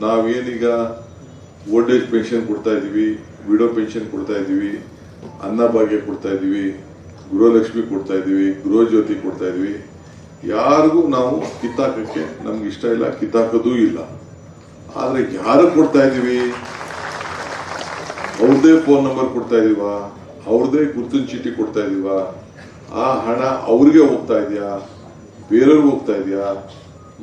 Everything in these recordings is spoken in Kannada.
ನಾವೇನೀಗ ಓಲ್ಡ್ ಏಜ್ ಪೆನ್ಷನ್ ಕೊಡ್ತಾ ಇದೀವಿ, ವಿಡೋ ಪೆನ್ಷನ್ ಕೊಡ್ತಾ ಇದೀವಿ, ಅನ್ನಭಾಗ್ಯ ಕೊಡ್ತಾ ಇದೀವಿ, ಗೃಹಲಕ್ಷ್ಮಿ ಕೊಡ್ತಾ ಇದೀವಿ, ಗೃಹ ಜ್ಯೋತಿ ಕೊಡ್ತಾ ಇದೀವಿ. ಯಾರಿಗೂ ನಾವು ಕಿತ್ತಾಕಕ್ಕೆ ನಮ್ಗೆ ಇಷ್ಟ ಇಲ್ಲ, ಕಿತ್ತಾಕೋದೂ ಇಲ್ಲ. ಆದ್ರೆ ಯಾರು ಕೊಡ್ತಾ ಇದೀವಿ? ಅವ್ರದೇ ಫೋನ್ ನಂಬರ್ ಕೊಡ್ತಾ ಇದೀವ, ಅವ್ರದೇ ಗುರುತಿನ ಚೀಟಿ ಕೊಡ್ತಾ ಇದೀವ? ಆ ಹಣ ಅವ್ರಿಗೆ ಹೋಗ್ತಾ ಇದೆಯಾ, ಬೇರೆಯವ್ರಿಗೆ ಹೋಗ್ತಾ ಇದೆಯಾ?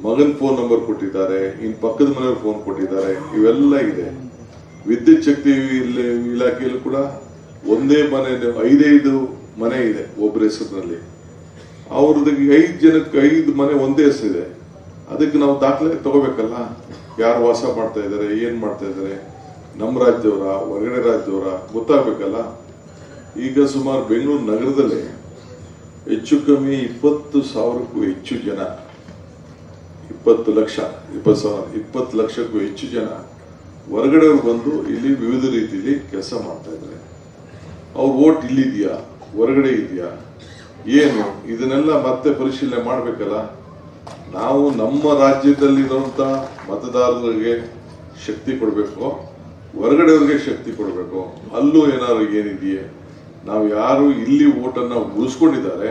ಮಗನ್ ಫೋನ್ ನಂಬರ್ ಕೊಟ್ಟಿದ್ದಾರೆ, ಇನ್ ಪಕ್ಕದ ಮನೆಯವ್ರ ಫೋನ್ ಕೊಟ್ಟಿದ್ದಾರೆ, ಇವೆಲ್ಲ ಇದೆ. ವಿದ್ಯುತ್ ಶಕ್ತಿ ಇಲಾಖೆಯಲ್ಲೂ ಕೂಡ ಒಂದೇ ಮನೆ 5 ಮನೆ ಇದೆ ಒಬ್ಬರ ಹೆಸರಿನಲ್ಲಿ. ಅವ್ರದ್ದು 5 ಜನಕ್ಕೆ 5 ಮನೆ ಒಂದೇ ಹೆಸರಿದೆ. ಅದಕ್ಕೆ ನಾವು ದಾಖಲೆ ತಗೋಬೇಕಲ್ಲ, ಯಾರು ವಾಸ ಮಾಡ್ತಾ ಇದ್ದಾರೆ, ಏನ್ ಮಾಡ್ತಾ ಇದ್ದಾರೆ, ನಮ್ಮ ರಾಜ್ಯದವರ, ಹೊರಗಡೆ ರಾಜ್ಯದವರ ಗೊತ್ತಾಗಬೇಕಲ್ಲ. ಈಗ ಸುಮಾರು ಬೆಂಗಳೂರು ನಗರದಲ್ಲಿ ಹೆಚ್ಚು ಕಮ್ಮಿ 20,000ಕ್ಕೂ ಹೆಚ್ಚು ಜನ, 20 ಲಕ್ಷಕ್ಕೂ ಹೆಚ್ಚು ಜನ ಹೊರಗಡೆಯವರು ಬಂದು ಇಲ್ಲಿ ವಿವಿಧ ರೀತಿಯಲ್ಲಿ ಕೆಲಸ ಮಾಡ್ತಾ ಇದ್ದಾರೆ. ಅವ್ರ ಓಟ್ ಇಲ್ಲಿದೆಯಾ, ಹೊರಗಡೆ ಇದೆಯಾ, ಏನು, ಇದನ್ನೆಲ್ಲ ಮತ್ತೆ ಪರಿಶೀಲನೆ ಮಾಡಬೇಕಲ್ಲ. ನಾವು ನಮ್ಮ ರಾಜ್ಯದಲ್ಲಿರುವಂತ ಮತದಾರರಿಗೆ ಶಕ್ತಿ ಕೊಡಬೇಕು, ಹೊರಗಡೆಯವ್ರಿಗೆ ಶಕ್ತಿ ಕೊಡಬೇಕು. ಅಲ್ಲೂ ಏನಾದ್ರು ಏನಿದೆಯೇ, ನಾವು ಯಾರು ಇಲ್ಲಿ ಓಟನ್ನ ಉಳಿಸ್ಕೊಂಡಿದ್ದಾರೆ,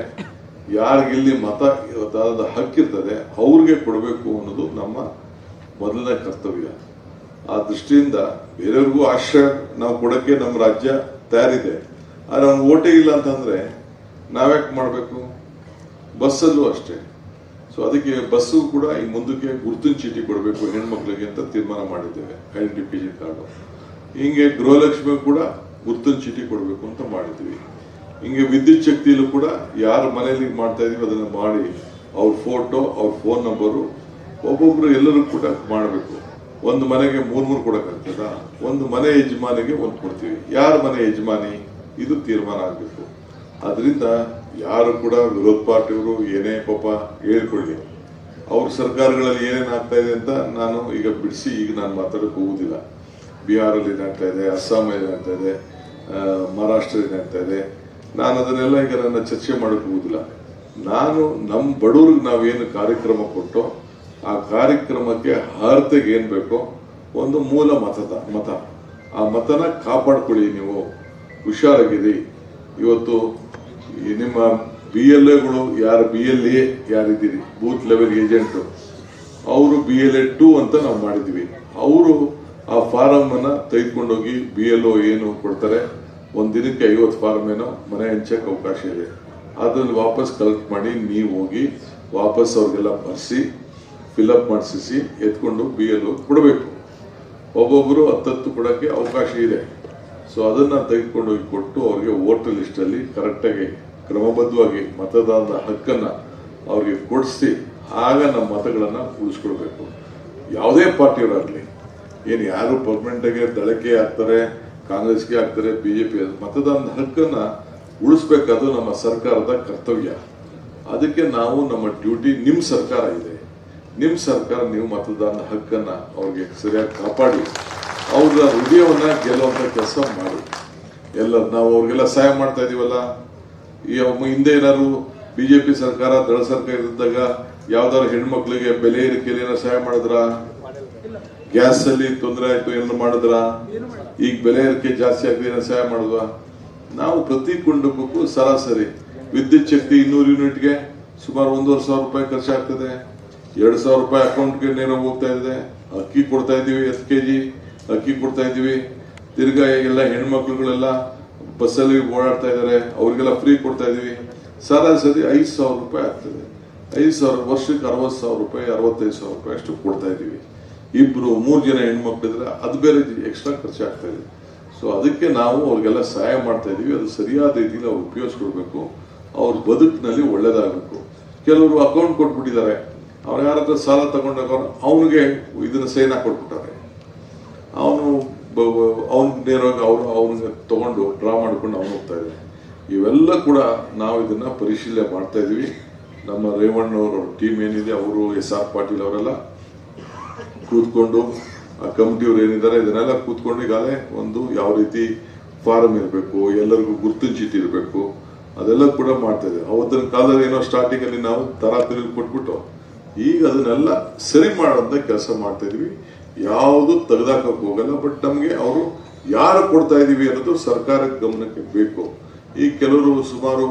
ಯಾರಿಗೆ ಇಲ್ಲಿ ಮತದಾನದ ಹಕ್ಕಿರ್ತದೆ ಅವ್ರಿಗೆ ಕೊಡಬೇಕು ಅನ್ನೋದು ನಮ್ಮ ಮೊದಲನೇ ಕರ್ತವ್ಯ. ಆ ದೃಷ್ಟಿಯಿಂದ ಬೇರೆಯವ್ರಿಗೂ ಆಶ್ರಯ ನಾವು ಕೊಡಕ್ಕೆ ನಮ್ಮ ರಾಜ್ಯ ತಯಾರಿದೆ. ಆದ್ರೆ ಅವ್ನು ಓಟೇ ಇಲ್ಲ ಅಂತಂದ್ರೆ ನಾವ್ಯಾಕೆ ಮಾಡಬೇಕು? ಬಸ್ಸಲ್ಲೂ ಅಷ್ಟೇ. ಸೊ ಅದಕ್ಕೆ ಬಸ್ಸು ಕೂಡ ಈ ಮುಂದಕ್ಕೆ ಗುರುತಿನ ಚೀಟಿ ಕೊಡಬೇಕು ಹೆಣ್ಮಕ್ಳಿಗೆ ಅಂತ ತೀರ್ಮಾನ ಮಾಡಿದ್ದೇವೆ, ಐಡೆಂಟಿಫಿಕೇಶನ್ ಕಾರ್ಡು. ಹಿಂಗೆ ಗೃಹಲಕ್ಷ್ಮಿ ಕೂಡ ಗುರುತಿನ ಚೀಟಿ ಕೊಡಬೇಕು ಅಂತ ಮಾಡಿದ್ವಿ. ಹಿಂಗೆ ವಿದ್ಯುತ್ ಶಕ್ತಿಯಲ್ಲೂ ಕೂಡ ಯಾರ ಮನೆಯಲ್ಲಿ ಮಾಡ್ತಾ ಇದೀವಿ ಅದನ್ನ ಮಾಡಿ ಅವ್ರ ಫೋಟೋ, ಅವ್ರ ಫೋನ್ ನಂಬರು ಒಬ್ಬೊಬ್ರು ಎಲ್ಲರೂ ಕೂಡ ಮಾಡಬೇಕು. ಒಂದು ಮನೆಗೆ 3 ಕೊಡಕ್ಕಾಗ್ತದ? ಒಂದು ಮನೆ ಯಜಮಾನಿಗೆ 1 ಕೊಡ್ತೀವಿ. ಯಾರ ಮನೆ ಯಜಮಾನಿ ಇದು ತೀರ್ಮಾನ ಆಗ್ಬೇಕು. ಆದ್ರಿಂದ ಯಾರು ಕೂಡ ವಿರೋಧ ಪಾರ್ಟಿಯವರು ಏನೇ ಪಾಪ ಹೇಳ್ಕೊಳ್ಳಿ, ಅವ್ರ ಸರ್ಕಾರಗಳಲ್ಲಿ ಏನೇನ್ ಆಗ್ತಾ ಇದೆ ಅಂತ ನಾನು ಈಗ ಬಿಡಿಸಿ ನಾನು ಮಾತಾಡಕ್ ಹೋಗುದಿಲ್ಲ. ಬಿಹಾರಲ್ಲಿ ಏನಾಗ್ತಾ ಇದೆ, ಅಸ್ಸಾಂ ಏನಾಗ್ತಾ ಇದೆ, ಮಹಾರಾಷ್ಟ್ರ ಏನಾಗ್ತಾ ಇದೆ, ನಾನು ಅದನ್ನೆಲ್ಲ ಈಗ ನನ್ನ ಚರ್ಚೆ ಮಾಡಕ್ ಹೋಗುದಿಲ್ಲ. ನಾನು ನಮ್ಮ ಬಡವ್ರಿಗೆ ನಾವೇನು ಕಾರ್ಯಕ್ರಮ ಕೊಟ್ಟೋ ಆ ಕಾರ್ಯಕ್ರಮಕ್ಕೆ ಅರ್ಹತೆಗೆ ಏನ್ ಬೇಕೋ ಒಂದು ಮೂಲ ಮತ, ಆ ಮತನ ಕಾಪಾಡ್ಕೊಳ್ಳಿ. ನೀವು ಹುಷಾರಾಗಿರಿ. ಇವತ್ತು ನಿಮ್ಮ BLAಗಳು ಯಾರು BLA ಯಾರಿದ್ದೀರಿ, ಬೂತ್ ಲೆವೆಲ್ ಏಜೆಂಟ್, ಅವರು BLA 2 ಅಂತ ನಾವು ಮಾಡಿದ್ವಿ. ಅವರು ಆ ಫಾರಂ ಅನ್ನ ತೆಗೆದುಕೊಂಡೋಗಿ BLO ಏನು ಕೊಡ್ತಾರೆ, ಒಂದ್ ದಿನಕ್ಕೆ 50 ಫಾರಂ ಏನೋ ಮನೆ ಹಂಚಕ್ಕೆ ಅವಕಾಶ ಇದೆ. ಅದ್ರಲ್ಲಿ ವಾಪಸ್ ಕಲೆಕ್ಟ್ ಮಾಡಿ ನೀವು ಹೋಗಿ ವಾಪಸ್ ಅವ್ರಿಗೆಲ್ಲ ಬರ್ಸಿ ಫಿಲ್ಅಪ್ ಮಾಡಿಸಿ ಎತ್ಕೊಂಡು BLO ಕೊಡಬೇಕು. ಒಬ್ಬೊಬ್ರು 10 ಕೊಡಕ್ಕೆ ಅವಕಾಶ ಇದೆ. ಸೊ ಅದನ್ನ ತೆಗೆದುಕೊಂಡೋಗಿ ಕೊಟ್ಟು ಅವ್ರಿಗೆ ವೋಟರ್ ಲಿಸ್ಟ್ ಅಲ್ಲಿ ಕರೆಕ್ಟಾಗಿ ಕ್ರಮಬದ್ಧವಾಗಿ ಮತದಾನದ ಹಕ್ಕನ್ನ ಅವ್ರಿಗೆ ಕೊಡಿಸಿ ಆಗ ನಮ್ಮ ಮತಗಳನ್ನ ಉಳಿಸ್ಕೊಳ್ಬೇಕು. ಯಾವುದೇ ಪಾರ್ಟಿಯವರಾಗ್ಲಿ, ಏನು ಯಾರು ಪರ್ಮನೆಂಟ್ ಆಗಿ ದಳಕ್ಕೆ ಆಗ್ತಾರೆ, ಕಾಂಗ್ರೆಸ್ಗೆ ಆಗ್ತಾರೆ, BJP, ಮತದಾನದ ಹಕ್ಕನ್ನ ಉಳಿಸ್ಬೇಕಾದ್ರು ನಮ್ಮ ಸರ್ಕಾರದ ಕರ್ತವ್ಯ. ಅದಕ್ಕೆ ನಾವು ನಮ್ಮ ಡ್ಯೂಟಿ, ನಿಮ್ ಸರ್ಕಾರ ಇದೆ, ನಿಮ್ ಸರ್ಕಾರ ನೀವು ಮತದಾನದ ಹಕ್ಕನ್ನ ಅವ್ರಿಗೆ ಸರಿಯಾಗಿ ಕಾಪಾಡಿ ಅವ್ರ ಹೃದಯವನ್ನ ಗೆಲ್ಲುವಂತ ಕೆಲಸ ಮಾಡಿ. ಎಲ್ಲ ನಾವು ಅವ್ರಿಗೆಲ್ಲ ಸಹಾಯ ಮಾಡ್ತಾ ಇದೀವಲ್ಲ. ಈ ಹಿಂದೆ ಏನಾದ್ರು BJP ಸರ್ಕಾರ, ದಳ ಸರ್ಕಾರ ಇದ್ದಾಗ ಯಾವ್ದಾದ್ರು ಹೆಣ್ಮಕ್ಳಿಗೆ ಬೆಲೆ ಏರಿಕೆಯಲ್ಲಿ ಏನಾದ್ರು ಸಹಾಯ ಮಾಡಿದ್ರ? ಗ್ಯಾಸ್ ಅಲ್ಲಿ ತೊಂದರೆ ಆಯ್ತು ಏನಾದ್ರು ಮಾಡಿದ್ರ? ಈಗ ಬೆಲೆ ಏರಿಕೆ ಜಾಸ್ತಿ ಆಗಿದೆ ಏನಾದ್ರು ಸಹಾಯ ಮಾಡಿದ್ವಾ? ನಾವು ಪ್ರತಿ ಕುಟುಂಬಕ್ಕೂ ಸರಾಸರಿ ವಿದ್ಯುತ್ ಶಕ್ತಿ 200 ಯೂನಿಟ್ಗೆ ಸುಮಾರು 1,500 ರೂಪಾಯಿ ಖರ್ಚಾಗ್ತದೆ. 2,000 ರೂಪಾಯಿ ಅಕೌಂಟ್ಗೆ ನೇರ ಹೋಗ್ತಾ ಇದೆ. ಅಕ್ಕಿ ಕೊಡ್ತಾ ಇದೀವಿ, 10 kg ಅಕ್ಕಿ ಕೊಡ್ತಾ ಇದೀವಿ. ತಿರ್ಗಾ ಎಲ್ಲ ಹೆಣ್ಮಕ್ಳುಗಳೆಲ್ಲ ಬಸ್ಸಲ್ಲಿ ಓಡಾಡ್ತಾ ಇದಾರೆ, ಅವ್ರಿಗೆಲ್ಲ ಫ್ರೀ ಕೊಡ್ತಾ ಇದೀವಿ. ಸರಾಸರಿ 5,000 ರೂಪಾಯಿ ಆಗ್ತದೆ. 5,000 ವರ್ಷಕ್ಕೆ 60,000 ರೂಪಾಯಿ, 65,000 ರೂಪಾಯಿ ಅಷ್ಟು ಕೊಡ್ತಾ ಇದೀವಿ. 2-3 ಜನ ಹೆಣ್ಮಕ್ಳು ಇದ್ರೆ ಅದು ಬೇರೆ ಎಕ್ಸ್ಟ್ರಾ ಖರ್ಚಾಗ್ತಾ ಇದೆ. ಸೊ ಅದಕ್ಕೆ ನಾವು ಅವ್ರಿಗೆಲ್ಲ ಸಹಾಯ ಮಾಡ್ತಾ ಇದೀವಿ. ಅದು ಸರಿಯಾದ ರೀತಿಯಲ್ಲಿ ಅವ್ರು ಉಪಯೋಗಿಸ್ಕೊಡ್ಬೇಕು, ಅವ್ರ ಬದುಕಿನಲ್ಲಿ ಒಳ್ಳೇದಾಗಬೇಕು. ಕೆಲವರು ಅಕೌಂಟ್ ಕೊಟ್ಬಿಟ್ಟಿದ್ದಾರೆ, ಅವ್ರು ಯಾರ ಹತ್ರ ಸಾಲ ತಗೊಂಡಾಗ ಅವನಿಗೆ ಇದನ್ನ ಸೈನ್ ಹಾಕೊಟ್ಬಿಟ್ಟಾರೆ. ಅವನು ನೇರವಾಗಿ ಅವನಿಗೆ ತಗೊಂಡು ಡ್ರಾ ಮಾಡ್ಕೊಂಡು ಅವನು ಹೋಗ್ತಾ ಇದ್ದಾನೆ. ಇವೆಲ್ಲ ಕೂಡ ನಾವು ಇದನ್ನ ಪರಿಶೀಲನೆ ಮಾಡ್ತಾ ಇದೀವಿ. ನಮ್ಮ ರೇವಣ್ಣವ್ರ ಟೀಮ್ ಏನಿದೆ, ಅವರು SR ಪಾಟೀಲ್ ಅವರೆಲ್ಲ ಕೂತ್ಕೊಂಡು, ಆ ಕಮಿಟಿಯವ್ರು ಏನಿದ್ದಾರೆ ಇದನ್ನೆಲ್ಲ ಕೂತ್ಕೊಂಡು ಈಗಾಗಲೇ ಒಂದು ಯಾವ ರೀತಿ ಫಾರಂ ಇರಬೇಕು, ಎಲ್ಲರಿಗೂ ಗುರುತಿನ ಚೀಟಿ ಇರಬೇಕು, ಅದೆಲ್ಲ ಕೂಡ ಮಾಡ್ತಾ ಇದ್ದೇವೆ. ಅವತ್ತಿನ ಕಾಲದಲ್ಲಿ ಏನೋ ಸ್ಟಾರ್ಟಿಂಗ್ ಅಲ್ಲಿ ನಾವು ತರ ತಿರುಗಿ ಕೊಟ್ಬಿಟ್ಟು ಈಗ ಅದನ್ನೆಲ್ಲ ಸರಿ ಮಾಡುವಂತ ಕೆಲಸ ಮಾಡ್ತಾ ಇದೀವಿ. ಯಾವುದು ತೆಗೆದಾಕಕ್ಕೆ ಹೋಗಲ್ಲ. ಬಟ್ ನಮಗೆ ಅವರು ಯಾರು ಕೊಡ್ತಾ ಇದೀವಿ ಅನ್ನೋದು ಸರ್ಕಾರದ ಗಮನಕ್ಕೆ ಬೇಕು. ಈ ಕೆಲವರು ಸುಮಾರು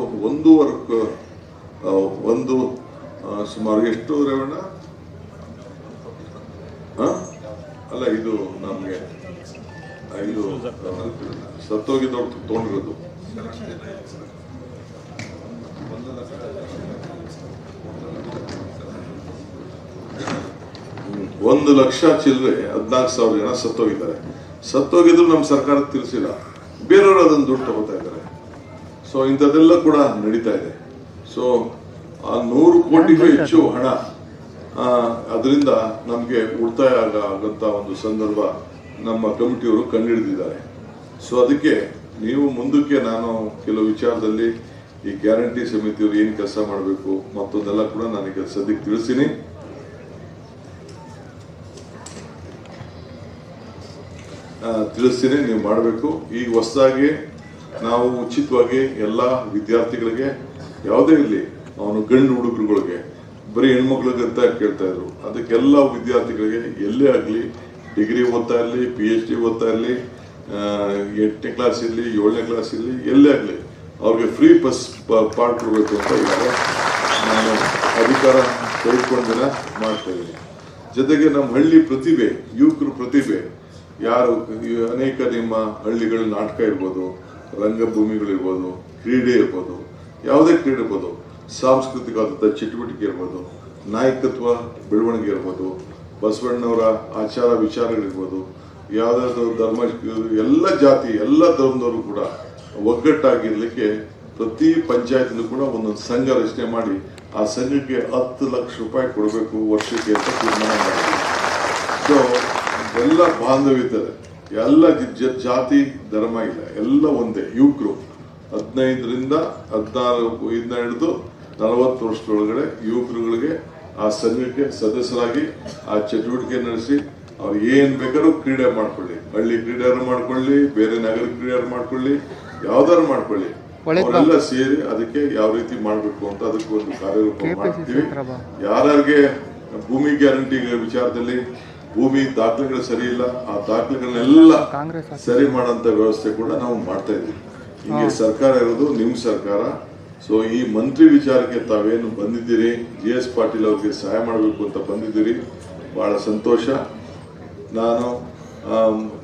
ಸುಮಾರು ಎಷ್ಟು ರೇವಣ್ಣ ಅಲ್ಲ ಇದು ನಮ್ಗೆ ಇದು ಸತ್ತೋಗಿದ್ದವ್ರು ತಗೊಂಡಿರೋದು 1 ಲಕ್ಷ ಚಿಲ್ಲರೆ 14,000 ಜನ ಸತ್ತೋಗಿದ್ದಾರೆ. ಸತ್ತೋಗಿದ್ರು ನಮ್ಮ ಸರ್ಕಾರ ತಿಳಿಸಿಲ್ಲ, ಬೇರೆಯವರು ಅದನ್ನು ದುಡ್ಡು ತಗೋತಾ ಇದ್ದಾರೆ. ಸೊ ಇಂಥದ್ದೆಲ್ಲ ಕೂಡ ನಡೀತಾ ಇದೆ. ಸೊ ಆ 100 ಕೋಟಿಗೂ ಹೆಚ್ಚು ಹಣ ಅದರಿಂದ ನಮಗೆ ಉಳಿತಾಯ ಆಗಂತ ಒಂದು ಸಂದರ್ಭ ನಮ್ಮ ಕಮಿಟಿಯವರು ಕಂಡುಹಿಡಿದಿದ್ದಾರೆ. ಸೊ ಅದಕ್ಕೆ ನೀವು ಮುಂದಕ್ಕೆ ನಾನು ಕೆಲವು ವಿಚಾರದಲ್ಲಿ ಈ ಗ್ಯಾರಂಟಿ ಸಮಿತಿಯವರು ಏನು ಕೆಲಸ ಮಾಡಬೇಕು ಮತ್ತೊಂದೆಲ್ಲ ಕೂಡ ನನಗೆ ಸದ್ಯಕ್ಕೆ ತಿಳಿಸ್ತೀನಿ. ನೀವು ಮಾಡಬೇಕು. ಈಗ ಹೊಸದಾಗಿ ನಾವು ಉಚಿತವಾಗಿ ಎಲ್ಲ ವಿದ್ಯಾರ್ಥಿಗಳಿಗೆ ಯಾವುದೇ ಇರಲಿ, ಅವನು ಗಂಡು ಹುಡುಗರುಗಳಿಗೆ ಬರೀ ಹೆಣ್ಮಕ್ಳಿಗೆ ಅಂತ ಕೇಳ್ತಾ ಇದ್ರು. ಅದಕ್ಕೆಲ್ಲ ವಿದ್ಯಾರ್ಥಿಗಳಿಗೆ ಎಲ್ಲೇ ಆಗಲಿ, ಡಿಗ್ರಿ ಓದ್ತಾ ಇರಲಿ, PhD ಓದ್ತಾ ಇರಲಿ, 8ನೇ ಕ್ಲಾಸ್ ಇರಲಿ, 7ನೇ ಕ್ಲಾಸ್ ಇರಲಿ, ಎಲ್ಲೇ ಆಗಲಿ ಅವ್ರಿಗೆ ಫ್ರೀ ಪಾಠ ಕೊಡಬೇಕು ಅಂತ ಇವಾಗ ನಾನು ಅಧಿಕಾರ ತೆಗೆದುಕೊಂಡ ಮಾಡ್ತಾ ಇದ್ದೀನಿ. ಜೊತೆಗೆ ನಮ್ಮ ಹಳ್ಳಿ ಪ್ರತಿಭೆ, ಯುವಕರು ಪ್ರತಿಭೆ ಯಾರು ಅನೇಕ ನಿಮ್ಮ ಹಳ್ಳಿಗಳ ನಾಟಕ ಇರ್ಬೋದು, ರಂಗಭೂಮಿಗಳಿರ್ಬೋದು, ಕ್ರೀಡೆ ಇರ್ಬೋದು, ಯಾವುದೇ ಕ್ರೀಡೆ ಇರ್ಬೋದು, ಸಾಂಸ್ಕೃತಿಕವಾದಂಥ ಚಟುವಟಿಕೆ ಇರ್ಬೋದು, ನಾಯಕತ್ವ ಬೆಳವಣಿಗೆ ಇರ್ಬೋದು, ಬಸವಣ್ಣವರ ಆಚಾರ ವಿಚಾರಗಳಿರ್ಬೋದು, ಯಾವುದಾದ್ರು ಧರ್ಮ, ಎಲ್ಲ ಜಾತಿ ಎಲ್ಲ ಧರ್ಮದವರು ಕೂಡ ಒಗ್ಗಟ್ಟಾಗಿರ್ಲಿಕ್ಕೆ ಪ್ರತಿ ಪಂಚಾಯತ್ನೂ ಕೂಡ ಒಂದೊಂದು ಸಂಘ ರಚನೆ ಮಾಡಿ ಆ ಸಂಘಕ್ಕೆ 10 ಲಕ್ಷ ರೂಪಾಯಿ ಕೊಡಬೇಕು ವರ್ಷಕ್ಕೆ ಅಂತ ತೀರ್ಮಾನ ಮಾಡಿದ್ವಿ. ಸೊ ಎಲ್ಲ ಬಾಂಧವ್ಯತೆ, ಎಲ್ಲ ಜಾತಿ ಧರ್ಮ ಇಲ್ಲ, ಎಲ್ಲ ಒಂದೇ. ಯುವಕರು 15ರಿಂದ 16 ಹಿಡಿದು 40 ವರ್ಷದೊಳಗಡೆ ಯುವಕರುಗಳಿಗೆ ಆ ಸಂಘಕ್ಕೆ ಸದಸ್ಯರಾಗಿ ಆ ಚಟುವಟಿಕೆ ನಡೆಸಿ ಅವ್ರು ಏನ್ ಬೇಕಾದ್ರೂ ಕ್ರೀಡೆ ಮಾಡ್ಕೊಳ್ಳಿ, ಹಳ್ಳಿ ಕ್ರೀಡೆಯಾರು ಮಾಡ್ಕೊಳ್ಳಿ, ಬೇರೆ ನಗರ ಕ್ರೀಡೆಯಾರು ಮಾಡ್ಕೊಳ್ಳಿ, ಯಾವ್ದಾರು ಮಾಡ್ಕೊಳ್ಳಿ, ಅವರೆಲ್ಲ ಸೇರಿ ಅದಕ್ಕೆ ಯಾವ ರೀತಿ ಮಾಡ್ಬೇಕು ಅಂತ ಅದಕ್ಕೆ ಒಂದು ಕಾರ್ಯರೂಪ ಮಾಡ್ತೀವಿ. ಯಾರಿಗೆ ಭೂಮಿ ಗ್ಯಾರಂಟಿ ವಿಚಾರದಲ್ಲಿ ಭೂಮಿ ದಾಖಲೆಗಳು ಸರಿ ಇಲ್ಲ, ಆ ದಾಖಲೆಗಳನ್ನೆಲ್ಲ ಸರಿ ಮಾಡೋಂಥ ವ್ಯವಸ್ಥೆ ಕೂಡ ನಾವು ಮಾಡ್ತಾ ಇದ್ದೀವಿ. ಹಿಂಗೆ ಸರ್ಕಾರ ಇರೋದು ನಿಮ್ಮ ಸರ್ಕಾರ. ಸೊ ಈ ಮಂತ್ರಿ ವಿಚಾರಕ್ಕೆ ತಾವೇನು ಬಂದಿದ್ದೀರಿ, GS ಪಾಟೀಲ್ ಅವ್ರಿಗೆ ಸಹಾಯ ಮಾಡಬೇಕು ಅಂತ ಬಂದಿದ್ದೀರಿ, ಬಹಳ ಸಂತೋಷ. ನಾನು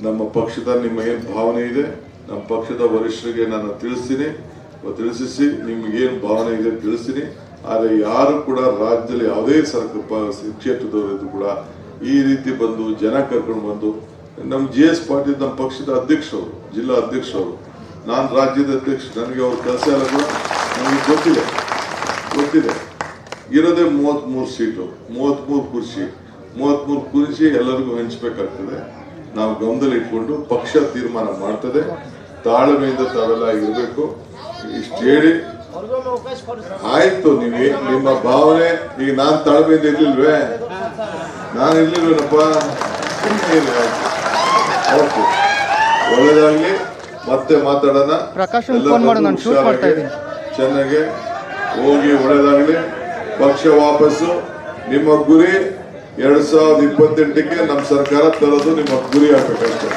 ನಮ್ಮ ಪಕ್ಷದ ನಿಮ್ಮ ಏನು ಭಾವನೆ ಇದೆ, ನಮ್ಮ ಪಕ್ಷದ ವರಿಷ್ಠರಿಗೆ ನಾನು ತಿಳಿಸಿ ನಿಮ್ಗೇನು ಭಾವನೆ ಇದೆ ತಿಳಿಸ್ತೀನಿ. ಆದರೆ ಯಾರು ಕೂಡ ರಾಜ್ಯದಲ್ಲಿ ಯಾವುದೇ ಕ್ಷೇತ್ರದವರಿದ್ದು ಕೂಡ ಈ ರೀತಿ ಬಂದು ಜನ ಕರ್ಕೊಂಡು ಬಂದು ನಮ್ಮ GS ಪಾಟೀಲ್ ನಮ್ಮ ಪಕ್ಷದ ಅಧ್ಯಕ್ಷರು, ಜಿಲ್ಲಾ ಅಧ್ಯಕ್ಷರು, ನಾನು ರಾಜ್ಯದ ಅಧ್ಯಕ್ಷ, ನನಗೆ ಅವ್ರ ಕೆಲಸ ಎಲ್ಲ ಕೂಡ ನನಗೆ ಗೊತ್ತಿದೆ. ಇರೋದೇ 33 ಸೀಟು, 33 ಕುರ್ಚಿ, 33 ಕುರ್ಚಿ ಎಲ್ಲರಿಗೂ ಹಂಚಬೇಕಾಗ್ತದೆ. ನಾವು ಗಮನದಲ್ಲಿ ಇಟ್ಕೊಂಡು ಪಕ್ಷ ತೀರ್ಮಾನ ಮಾಡ್ತದೆ. ತಾಳ್ಮೆಯಿಂದ ತಾವೆಲ್ಲ ಇರಬೇಕು. ಇಷ್ಟು ಹೇಳಿ ಆಯ್ತು. ನೀವು ನಿಮ್ಮ ಭಾವನೆ, ಈಗ ನಾನು ತಾಳ್ಮೆಯಿಂದ ಇರ್ಲಿಲ್ವೇ? ನಾನು ಇರ್ಲಿಲ್ವೇನಪ್ಪ? ಓಕೆ, ಒಳ್ಳೆದಾಗ್ಲಿ. ಮತ್ತೆ ಮಾತಾಡೋಣ. ಚೆನ್ನಾಗಿ ಹೋಗಿ, ಒಳ್ಳೆದಾಗ್ಲಿ. ಪಕ್ಷ ವಾಪಸ್ಸು. ನಿಮ್ಮ ಗುರಿ 2028ಕ್ಕೆ ನಮ್ಮ ಸರ್ಕಾರ ತರೋದು ನಿಮ್ಮ ಗುರಿ ಆಗ್ಬೇಕಷ್ಟೇ.